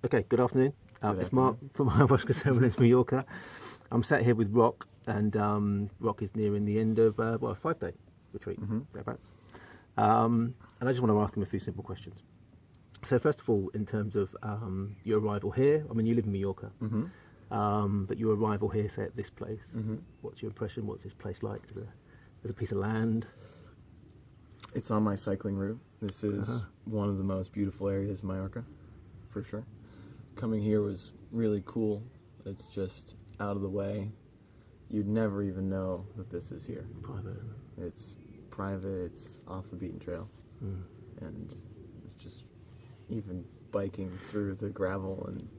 Okay, good afternoon. Good It's Mark from Ayahuasca Ceremonies Mallorca. I'm sat here with Rock, and Rock is nearing the end of a 5-day retreat, thereabouts. And I just want to ask him a few simple questions. So first of all, in terms of your arrival here, I mean, you live in Mallorca, but your arrival here, say at this place, what's your impression? What's this place like as a piece of land? It's on my cycling route. This is one of the most beautiful areas of Mallorca, for sure. Coming here was really cool. It's just out of the way. You'd never even know that this is here. Private. It's private, it's off the beaten trail. And it's just, even biking through the gravel and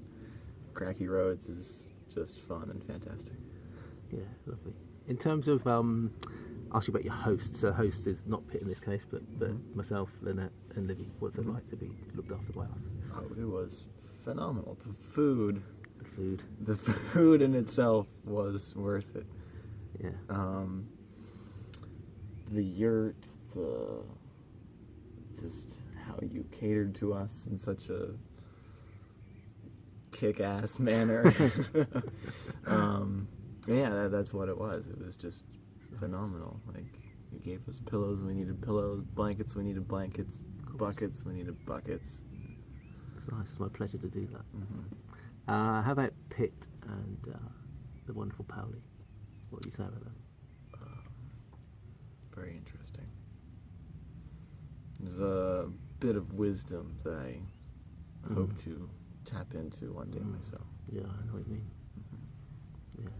cracky roads is just fun and fantastic. Yeah, lovely. In terms of, ask you about your host. So host is not Pitt in this case, but myself, Lynette and Livy. What's it like to be looked after by us? Oh, it was phenomenal. The food in itself was worth it. Yeah. The yurt, just how you catered to us in such a kick-ass manner. Yeah, that's what it was. It was just phenomenal. Like, you gave us pillows, we needed pillows, blankets, we needed blankets, buckets, we needed buckets. It's nice. It's my pleasure to do that. How about Pitt and the wonderful Pauli? What do you say about them? Very interesting. There's a bit of wisdom that I hope to tap into one day myself. Yeah, I know what you mean. Yeah.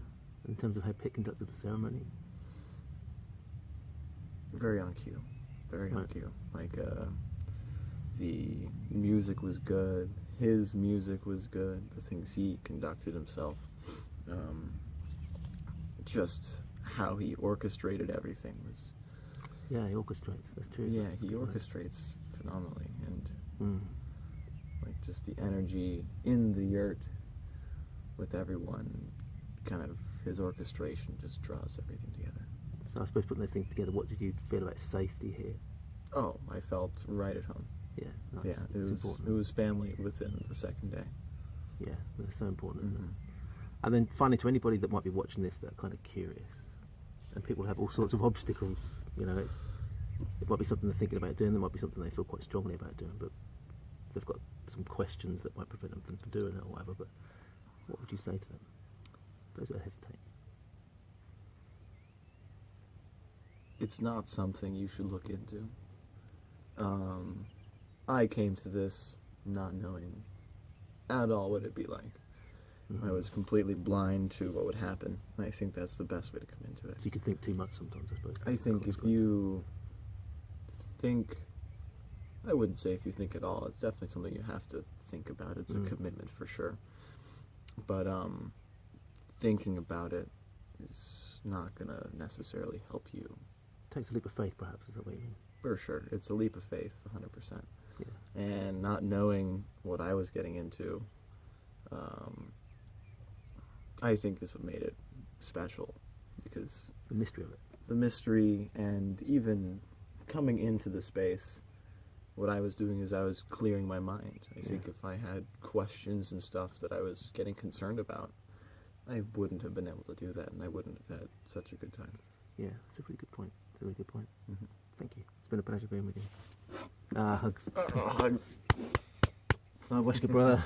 In terms of how Pitt conducted the ceremony? Very on cue. Very on cue. Like, the music was good. His music was good. The things he conducted himself. Just how he orchestrated everything was... Yeah, he orchestrates. That's true. Yeah, he orchestrates phenomenally. And like, just the energy in the yurt with everyone, kind of his orchestration just draws everything together. So I suppose putting those things together, what did you feel about safety here? Oh, I felt right at home. Yeah, nice. Yeah, Important. It was family within the second day. Yeah, that's so important, isn't it? And then finally, to anybody that might be watching this that are kind of curious, and people have all sorts of obstacles, you know, it might be something they're thinking about doing, there might be something they feel quite strongly about doing, but they've got some questions that might prevent them from doing it or whatever, but what would you say to them, those that hesitate? It's not something you should look into. I came to this not knowing at all what it'd be like. I was completely blind to what would happen. I think that's the best way to come into it. So you can think too much sometimes, I suppose. I think if you think, I wouldn't say if you think at all, it's definitely something you have to think about. It's a commitment for sure. But thinking about it is not going to necessarily help you. Takes a leap of faith, perhaps, is that what you mean? For sure. It's a leap of faith, 100%. Yeah. And not knowing what I was getting into, I think is what made it special, because The mystery of it. the mystery, and even coming into the space, what I was doing is I was clearing my mind. I think if I had questions and stuff that I was getting concerned about, I wouldn't have been able to do that, and I wouldn't have had such a good time. Yeah, it's a really good point. It's a really good point. Thank you. It's been a pleasure being with you. Hugs. Ayahuasca, brother.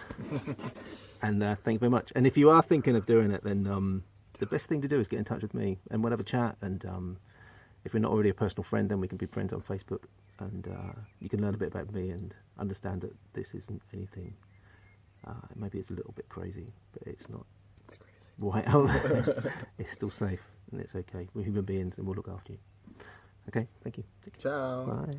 And thank you very much. And if you are thinking of doing it, then the best thing to do is get in touch with me, and we'll have a chat. And if you're not already a personal friend, then we can be friends on Facebook, and you can learn a bit about me and understand that this isn't anything. Maybe it's a little bit crazy, but it's not. It's crazy. Right out there. It's still safe, and it's okay. We're human beings, and we'll look after you. Okay, thank you. Ciao. Bye.